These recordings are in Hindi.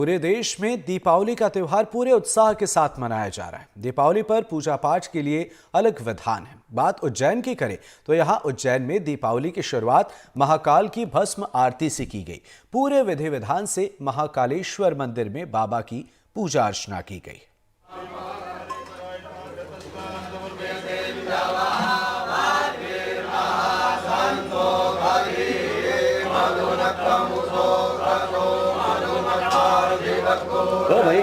पूरे देश में दीपावली का त्यौहार पूरे उत्साह के साथ मनाया जा रहा है। दीपावली पर पूजा पाठ के लिए अलग विधान है। बात उज्जैन की करें तो यहाँ उज्जैन में दीपावली की शुरुआत महाकाल की भस्म आरती से की गई। पूरे विधि विधान से महाकालेश्वर मंदिर में बाबा की पूजा अर्चना की गई। भाई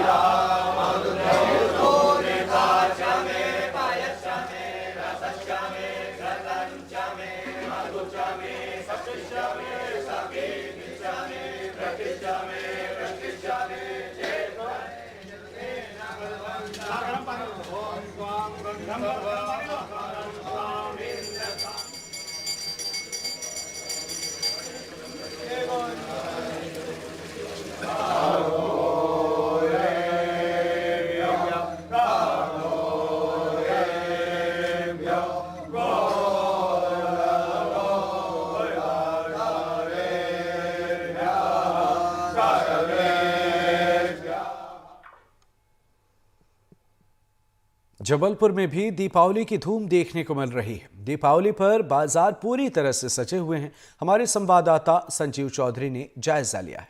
जबलपुर में भी दीपावली की धूम देखने को मिल रही है। दीपावली पर बाजार पूरी तरह से सजे हुए हैं। हमारे संवाददाता संजीव चौधरी ने जायजा लिया है।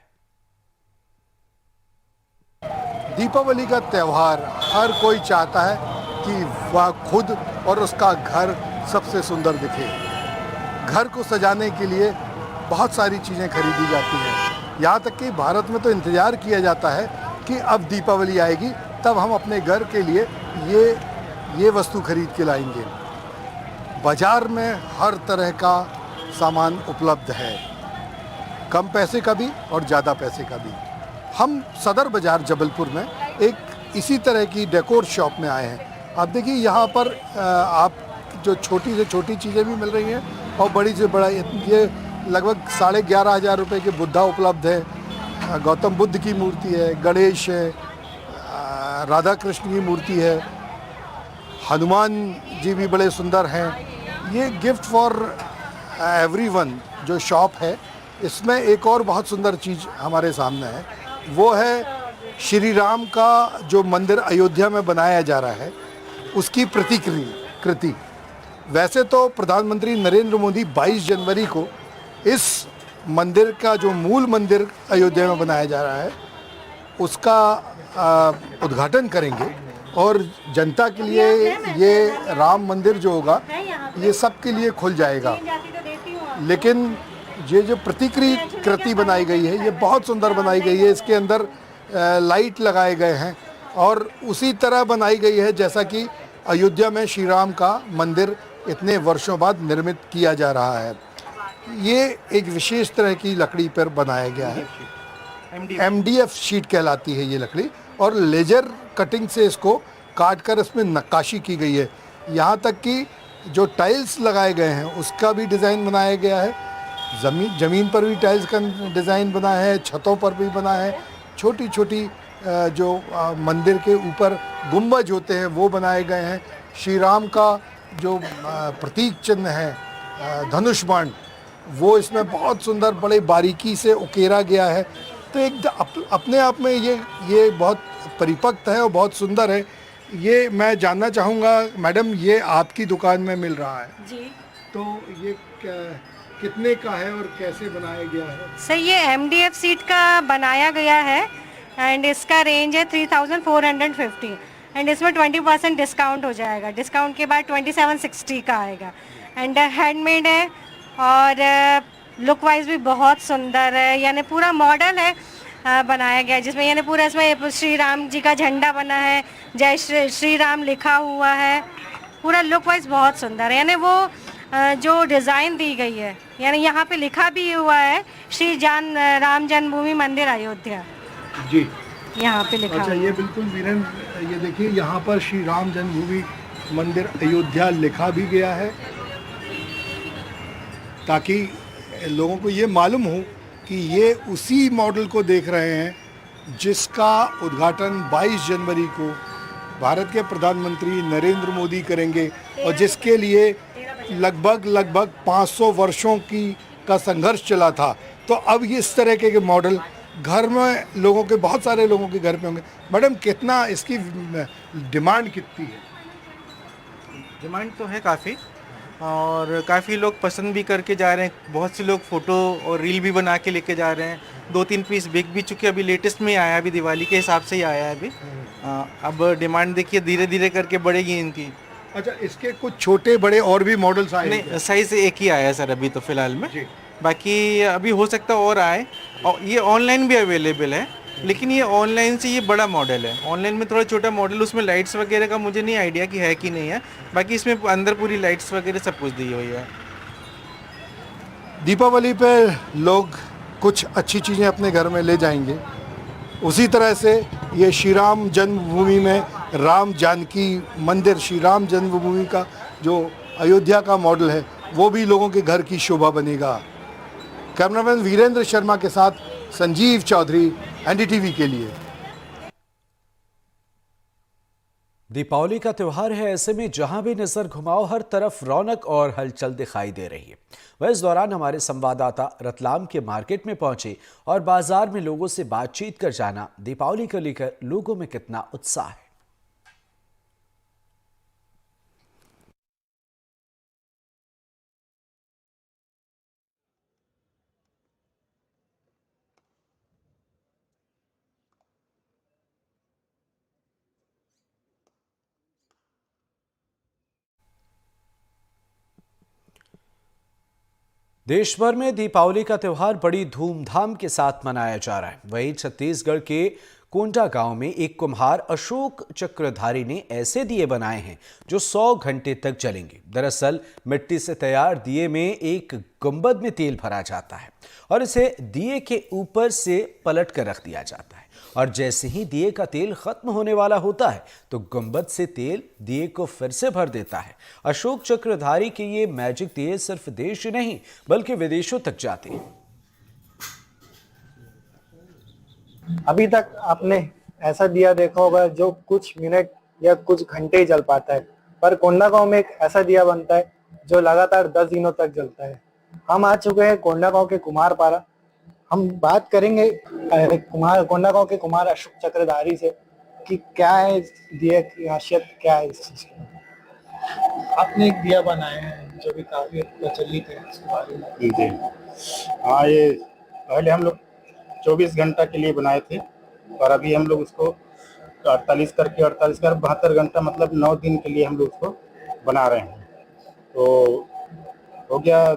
दीपावली का त्यौहार हर कोई चाहता है कि वह खुद और उसका घर सबसे सुंदर दिखे। घर को सजाने के लिए बहुत सारी चीज़ें खरीदी जाती हैं। यहाँ तक कि भारत में तो इंतज़ार किया जाता है कि अब दीपावली आएगी तब हम अपने घर के लिए ये वस्तु खरीद के लाएंगे। बाजार में हर तरह का सामान उपलब्ध है, कम पैसे का भी और ज़्यादा पैसे का भी। हम सदर बाज़ार जबलपुर में एक इसी तरह की डेकोर शॉप में आए हैं। आप देखिए यहाँ पर आप जो छोटी से छोटी चीज़ें भी मिल रही हैं और बड़ी से बड़ा ये लगभग 11,500 रुपये के बुद्धा उपलब्ध है। गौतम बुद्ध की मूर्ति है, गणेश है, राधा कृष्ण की मूर्ति है, हनुमान जी भी बड़े सुंदर हैं। ये गिफ्ट फॉर एवरीवन जो शॉप है, इसमें एक और बहुत सुंदर चीज़ हमारे सामने है। वो है श्री राम का जो मंदिर अयोध्या में बनाया जा रहा है उसकी प्रतिकृति। वैसे तो प्रधानमंत्री नरेंद्र मोदी 22 जनवरी को इस मंदिर का जो मूल मंदिर अयोध्या में बनाया जा रहा है उसका उद्घाटन करेंगे और जनता के लिए ये राम मंदिर जो होगा ये सबके लिए खुल जाएगा। लेकिन ये जो प्रतिकृति बनाई गई है ये बहुत सुंदर बनाई गई है। इसके अंदर लाइट लगाए गए हैं और उसी तरह बनाई गई है जैसा कि अयोध्या में श्री राम का मंदिर इतने वर्षों बाद निर्मित किया जा रहा है। ये एक विशेष तरह की लकड़ी पर बनाया गया है। MDF शीट कहलाती है ये लकड़ी और लेजर कटिंग से इसको काट कर इसमें नक्काशी की गई है। यहाँ तक कि जो टाइल्स लगाए गए हैं उसका भी डिज़ाइन बनाया गया है। ज़मीन पर भी टाइल्स का डिज़ाइन बना है, छतों पर भी बना है। छोटी छोटी जो मंदिर के ऊपर गुंबज होते हैं वो बनाए गए हैं। श्री राम का जो प्रतीक चिन्ह है धनुष बाण वो इसमें बहुत सुंदर बड़े बारीकी से उकेरा गया है। तो एक अपने आप में ये बहुत परिपक्व है और बहुत सुंदर है। ये मैं जानना चाहूँगा मैडम, ये आपकी दुकान में मिल रहा है जी, तो ये कितने का है और कैसे बनाया गया है? सर ये MDF सीट का बनाया गया है एंड इसका रेंज है 3450 एंड इसमें 20% डिस्काउंट हो जाएगा। डिस्काउंट के बाद 2760 का आएगा एंड हैंडमेड है और लुक वाइज भी बहुत सुंदर है। यानी पूरा मॉडल है बनाया गया जिसमें यानी पूरा इसमें श्री राम जी का झंडा बना है, जय श्री राम लिखा हुआ है। पूरा लुक वाइज बहुत सुंदर है। यानी वो जो डिज़ाइन दी गई है यानी यहाँ पे लिखा भी हुआ है श्री राम जन्मभूमि मंदिर अयोध्या जी, यहाँ पे लिखा। अच्छा, ये बिल्कुल वीरेंद्र, ये देखिए यहाँ पर श्री राम जन्मभूमि मंदिर अयोध्या लिखा भी गया है ताकि लोगों को ये मालूम हो कि ये उसी मॉडल को देख रहे हैं जिसका उद्घाटन 22 जनवरी को भारत के प्रधानमंत्री नरेंद्र मोदी करेंगे और जिसके लिए लगभग 500 वर्षों का संघर्ष चला था। तो अब इस तरह के मॉडल घर में लोगों के, बहुत सारे लोगों के घर पे होंगे। मैडम, कितना इसकी डिमांड कितनी है? डिमांड तो है काफ़ी, और काफ़ी लोग पसंद भी करके जा रहे हैं। बहुत से लोग फ़ोटो और रील भी बना के लेके जा रहे हैं। 2-3 पीस बिक भी चुके, अभी लेटेस्ट में आया, अभी दिवाली के हिसाब से ही आया है अभी। अब डिमांड देखिए धीरे धीरे करके बढ़ेगी इनकी। अच्छा, इसके कुछ छोटे बड़े और भी मॉडल्स आए हैं? नहीं, साइज़ एक ही आया है सर अभी तो फ़िलहाल में। जी। बाकी अभी हो सकता है और आए, और ये ऑनलाइन भी अवेलेबल है, लेकिन ये ऑनलाइन से ये बड़ा मॉडल है। ऑनलाइन में थोड़ा छोटा मॉडल, उसमें लाइट्स वगैरह का मुझे नहीं आइडिया कि है कि नहीं है। बाकी इसमें अंदर पूरी लाइट्स वगैरह सब कुछ दी हुई है। दीपावली पे लोग कुछ अच्छी चीज़ें अपने घर में ले जाएंगे, उसी तरह से ये श्री राम जन्मभूमि में राम जानकी मंदिर, श्री राम जन्मभूमि का जो अयोध्या का मॉडल है, वो भी लोगों के घर की शोभा बनेगा। कैमरामैन वीरेंद्र शर्मा के साथ संजीव चौधरी, एनडीटीवी के लिए। दीपावली का त्यौहार है, ऐसे में जहां भी नजर घुमाओ हर तरफ रौनक और हलचल दिखाई दे रही है। वह इस दौरान हमारे संवाददाता रतलाम के मार्केट में पहुंचे और बाजार में लोगों से बातचीत कर जाना दीपावली को लेकर लोगों में कितना उत्साह है। देश भर में दीपावली का त्यौहार बड़ी धूमधाम के साथ मनाया जा रहा है। वहीं छत्तीसगढ़ के कोंटा गांव में एक कुम्हार अशोक चक्रधारी ने ऐसे दिए बनाए हैं जो 100 घंटे तक जलेंगे। दरअसल मिट्टी से तैयार दिए में एक गुंबद में तेल भरा जाता है और इसे दिए के ऊपर से पलट कर रख दिया जाता है, और जैसे ही दिए का तेल खत्म होने वाला होता है तो गुंबद से तेल दिए को फिर से भर देता है। अशोक चक्रधारी के ये मैजिक दिए सिर्फ देश ही नहीं बल्कि विदेशों तक जाते हैं। अभी तक आपने ऐसा दिया देखा होगा जो कुछ मिनट या कुछ घंटे ही जल पाता है, पर कोंडागांव में एक ऐसा दिया बनता है जो लगातार 10 दिनों तक जलता है। हम आ चुके हैं कोंडागांव के कुम्हारपारा। हम बात करेंगे कोंडागांव के कुम्हार अशोक चक्रधारी से कि क्या है इस दिए की खासियत, क्या है इस चीज की। आपने एक दिया बनाया है जो भी काफी प्रचलित है, इसके बारे में। जी हाँ, ये पहले हम लोग 24 घंटा के लिए बनाए थे, और अभी हम लोग उसको 48 करके 72 घंटा, मतलब 9 दिन के लिए हम लोग उसको बना रहे हैं। तो हो गया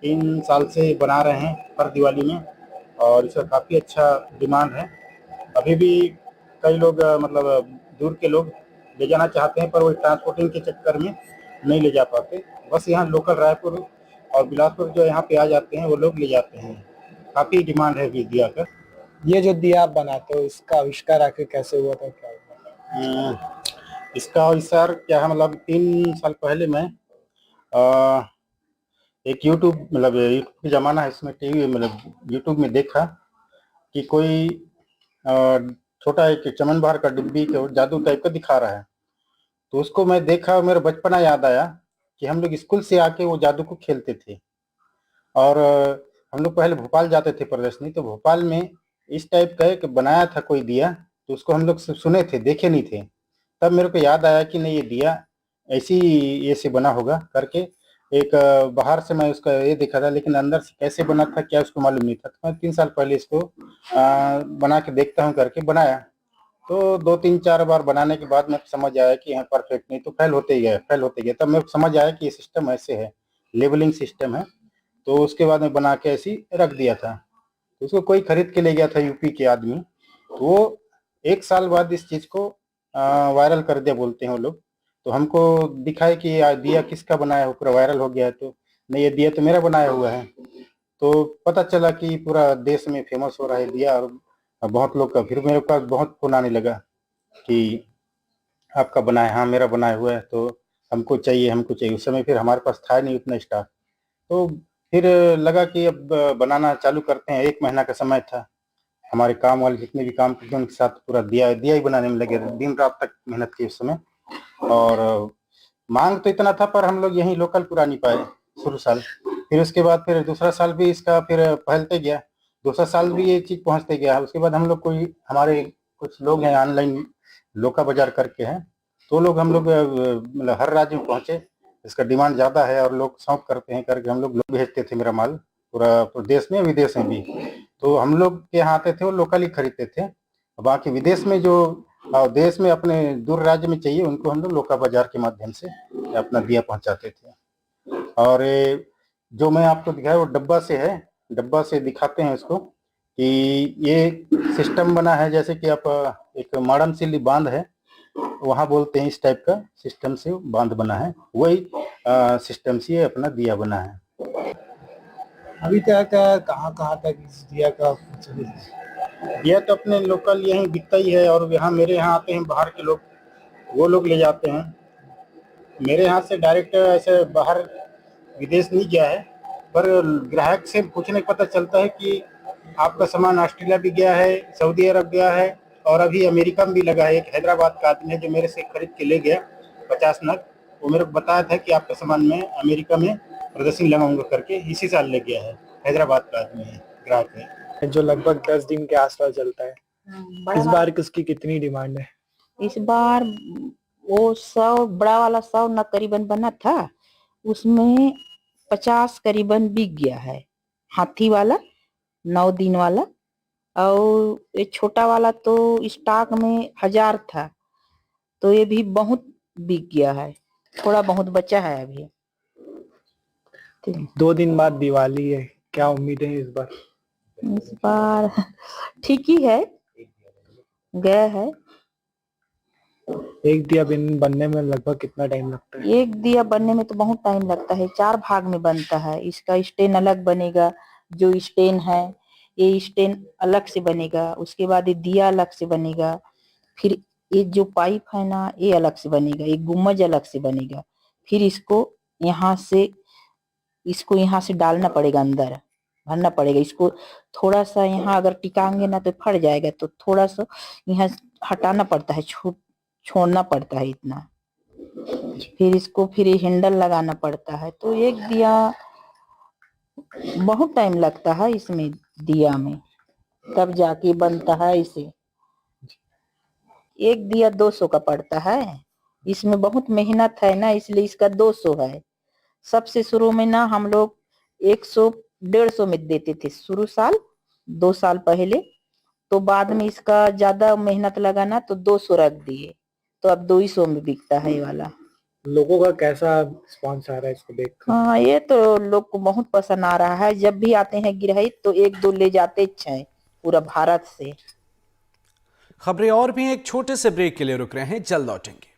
3 साल से बना रहे हैं हर दिवाली में, और इसका काफ़ी अच्छा डिमांड है। अभी भी कई लोग मतलब दूर के लोग ले जाना चाहते हैं, पर वो ट्रांसपोर्टिंग के चक्कर में नहीं ले जा पाते। बस यहाँ लोकल रायपुर और बिलासपुर जो यहाँ पे आ जाते हैं वो लोग ले जाते हैं। काफ़ी डिमांड है अभी दिया का। ये जो दिया आप बनाते हो, इसका आविष्कार आखिर कैसे हुआ था, क्या हुआ? इसका आविष्कार क्या है, मतलब 3 साल पहले मैं एक यूट्यूब, मतलब यूट्यूब का ज़माना है, इसमें टीवी, मतलब यूट्यूब में देखा कि कोई छोटा एक चमन बहार का डिब्बी को जादू टाइप का दिखा रहा है। तो उसको मैं देखा, मेरा बचपना याद आया कि हम लोग स्कूल से आके वो जादू को खेलते थे। और हम लोग पहले भोपाल जाते थे प्रदर्शनी, तो भोपाल में इस टाइप का एक बनाया था कोई दिया, तो उसको हम लोग सुने थे, देखे नहीं थे। तब मेरे को याद आया कि नहीं, ये दिया ऐसी ये से बना होगा करके। एक बाहर से मैं उसका ये देखा था, लेकिन अंदर से कैसे बना था क्या उसको मालूम नहीं था। तो मैं 3 साल पहले इसको बना के देखता हूँ करके बनाया। तो 2-3-4 बार बनाने के बाद मैं समझ आया कि यहाँ परफेक्ट नहीं, तो फेल होते गया। तब मेरे को समझ आया कि ये सिस्टम ऐसे है, लेबलिंग सिस्टम है। तो उसके बाद में बना के ऐसी रख दिया था। तो उसको कोई खरीद के ले गया था यूपी के आदमी, तो वो 1 साल बाद इस चीज़ को वायरल कर दिया, बोलते हैं वो लोग। तो हमको दिखाए कि ये दिया किसका बनाया हो, पूरा वायरल हो गया है। तो नहीं, ये दिया तो मेरा बनाया हुआ है। तो पता चला कि पूरा देश में फेमस हो रहा है दिया, और बहुत लोग का फिर मेरे पास बहुत फोन आने लगा कि आपका बनाया, हाँ मेरा बनाया हुआ है, तो हमको चाहिए। उस समय फिर हमारे पास था नहीं उतना स्टाफ, तो फिर लगा कि अब बनाना चालू करते हैं। 1 महीना का समय था। हमारे काम वाले जितने भी काम करते हैं उनके साथ पूरा दिया ही बनाने में लगे, दिन रात तक मेहनत की उस समय। और मांग तो इतना था, पर हम लोग यहीं लोकल पूरा नहीं पाए शुरू साल। फिर उसके बाद फिर दूसरा साल भी इसका फिर फैलते गया। दूसरा साल भी ये चीज पहुंचते गया है। उसके बाद हम लोग कोई हमारे कुछ लोग हैं ऑनलाइन लोका बाजार करके हैं, तो लोग हम लोग मतलब हर राज्य में पहुंचे, इसका डिमांड ज्यादा है और लोग शौक करते हैं करके हम लोग भेजते थे मेरा माल पूरा देश में विदेश में भी। तो हम लोग के यहाँ आते थे वो लोकली खरीदते थे, बाकी विदेश में जो देश में अपने दूर राज्य में चाहिए उनको हम लोग लोका बाजार के माध्यम से अपना दिया पहुंचाते थे। और जो मैं आपको दिखाया वो डब्बा से है, डब्बा से दिखाते हैं इसको कि ये सिस्टम बना है, जैसे कि आप एक माड़म सिल्ली बांध है वहां बोलते हैं, इस टाइप का सिस्टम से बांध बना है, वही सिस्टम से अपना दिया बना है। अभी तक कहाँ कहाँ तक इस दिया का प्रचलित है? दिया तो अपने लोकल यहीं बिकता ही है, और यहाँ मेरे यहाँ आते हैं बाहर के लोग, वो लोग ले जाते हैं। मेरे यहाँ से डायरेक्ट ऐसे बाहर विदेश नहीं गया है, पर ग्राहक से पूछने का पता चलता है कि आपका सामान ऑस्ट्रेलिया भी गया है, सऊदी अरब गया है, और अभी अमेरिका में भी लगा है। एक हैदराबाद का आदमी है जो मेरे से खरीद के ले गया 50 नग, वो मेरे को बताया था कि आपका सामान मैं अमेरिका में प्रदर्शनी लगाऊंगा करके, इसी साल ले गया है। हैदराबाद का आदमी है, ग्राहक है। जो लगभग 10 दिन के आसपास चलता है। इस बार किसकी कितनी डिमांड है? इस बार वो 100 बड़ा वाला 100 न करीबन बना था, उसमें 50 करीबन बिक गया है। हाथी वाला 9 दिन वाला, और ये छोटा वाला तो स्टॉक में 1000 था, तो ये भी बहुत बिक गया है, थोड़ा बहुत बचा है अभी। 2 दिन बाद दिवाली है, क्या उम्मीद है इस बार? इस बार ठीक ही है, गया है। एक दिया बनने में लगभग कितना टाइम लगता है? एक दिया बनने में तो बहुत टाइम लगता है, 4 भाग में बनता है। इसका स्टेन अलग बनेगा, जो स्टेन है ये स्टेन अलग से बनेगा, उसके बाद ये दिया अलग से बनेगा, फिर ये जो पाइप है ना ये अलग से बनेगा, ये गुम्बज अलग से बनेगा, फिर इसको यहाँ से डालना पड़ेगा, अंदर भरना पड़ेगा इसको। थोड़ा सा यहाँ अगर टिकाएंगे ना तो फट जाएगा, तो थोड़ा सा यहाँ हटाना पड़ता है, छोड़ना पड़ता है इतना, फिर इसको फिर हैंडल लगाना पड़ता है। तो एक दिया बहुत टाइम लगता है इसमें, दिया में, तब जाके बनता है इसे। एक दिया 200 का पड़ता है, इसमें बहुत मेहनत है ना, इसलिए इसका 200 है। सबसे शुरू में ना हम लोग 100 150 में देते थे शुरू साल, 2 साल पहले, तो बाद में इसका ज्यादा मेहनत लगा ना तो 200 रख दिए, तो अब 200 में बिकता है ये वाला। लोगों का कैसा रिस्पॉन्स आ रहा है इसको देखकर? हाँ, ये तो लोग को बहुत पसंद आ रहा है। जब भी आते हैं गिरहित तो 1-2 ले जाते हैं पूरा भारत से। खबरें और भी एक छोटे से ब्रेक के लिए रुक रहे हैं, जल्द लौटेंगे।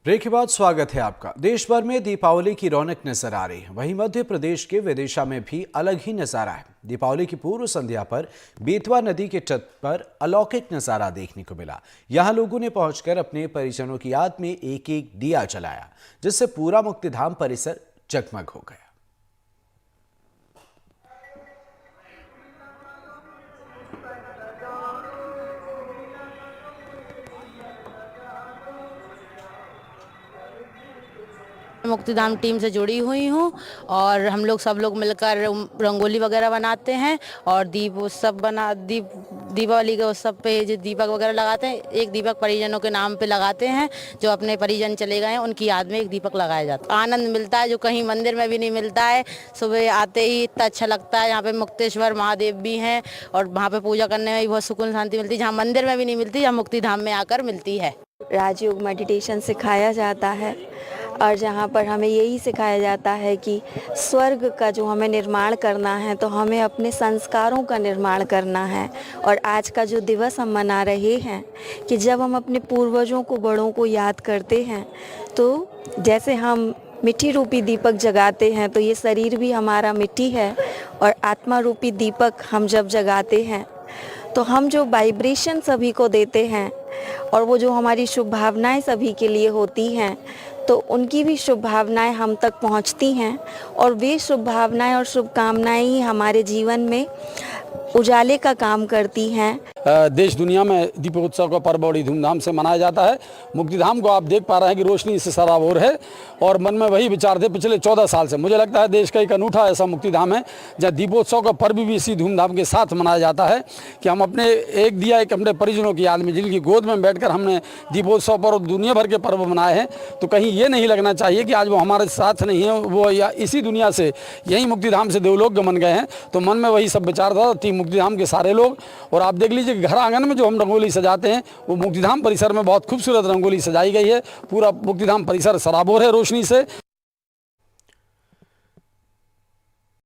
ब्रेक के बाद स्वागत है आपका। देश भर में दीपावली की रौनक नजर आ रही है, वहीं मध्य प्रदेश के विदिशा में भी अलग ही नजारा है। दीपावली की पूर्व संध्या पर बेतवा नदी के तट पर अलौकिक नजारा देखने को मिला। यहां लोगों ने पहुंचकर अपने परिजनों की याद में एक एक दिया जलाया, जिससे पूरा मुक्तिधाम परिसर जगमग हो गया। मुक्तिधाम टीम से जुड़ी हुई हूँ और हम लोग सब लोग मिलकर रंगोली वगैरह बनाते हैं और दीपावली के उत्सव पे जो दीपक वगैरह लगाते हैं, एक दीपक परिजनों के नाम पे लगाते हैं। जो अपने परिजन चले गए हैं उनकी याद में एक दीपक लगाया जाता है। आनंद मिलता है जो कहीं मंदिर में भी नहीं मिलता है। सुबह आते ही इतना अच्छा लगता है। यहाँ पे मुक्तेश्वर महादेव भी हैं और वहाँ पे पूजा करने में भी बहुत सुकून शांति मिलती है, जहाँ मंदिर में भी नहीं मिलती, जहाँ मुक्तिधाम में आकर मिलती है। राजयोग मेडिटेशन सिखाया जाता है और जहाँ पर हमें यही सिखाया जाता है कि स्वर्ग का जो हमें निर्माण करना है तो हमें अपने संस्कारों का निर्माण करना है। और आज का जो दिवस हम मना रहे हैं कि जब हम अपने पूर्वजों को, बड़ों को याद करते हैं तो जैसे हम मिट्टी रूपी दीपक जगाते हैं तो ये शरीर भी हमारा मिट्टी है और आत्मा रूपी दीपक हम जब जगाते हैं तो हम जो वाइब्रेशन सभी को देते हैं और वो जो हमारी शुभ भावनाएं सभी के लिए होती हैं तो उनकी भी शुभ भावनाएं हम तक पहुंचती हैं और वे शुभ भावनाएं और शुभकामनाएं ही हमारे जीवन में उजाले का काम करती हैं। देश दुनिया में दीपोत्सव का पर्व बड़ी धूमधाम से मनाया जाता है। मुक्तिधाम को आप देख पा रहे हैं कि रोशनी से सराबोर है और मन में वही विचार थे पिछले 14 साल से। मुझे लगता है देश का एक अनूठा ऐसा मुक्तिधाम है जहाँ दीपोत्सव का पर्व भी इसी धूमधाम के साथ मनाया जाता है कि हम अपने एक दिया एक अपने परिजनों की याद में, जिनकी गोद में बैठकर हमने दीपोत्सव पर दुनिया भर के पर्व मनाए हैं, तो कहीं ये नहीं लगना चाहिए कि आज वो हमारे साथ नहीं है, वो या इसी दुनिया से यही मुक्तिधाम से देवलोक गमन गए हैं। तो मन में वही सब विचार था मुक्तिधाम के सारे लोग। और आप देख लीजिए घर आंगन में जो हम रंगोली सजाते हैं वो मुक्तिधाम परिसर में बहुत खूबसूरत रंगोली सजाई गई है। पूरा मुक्तिधाम परिसर सराबोर है रोशनी से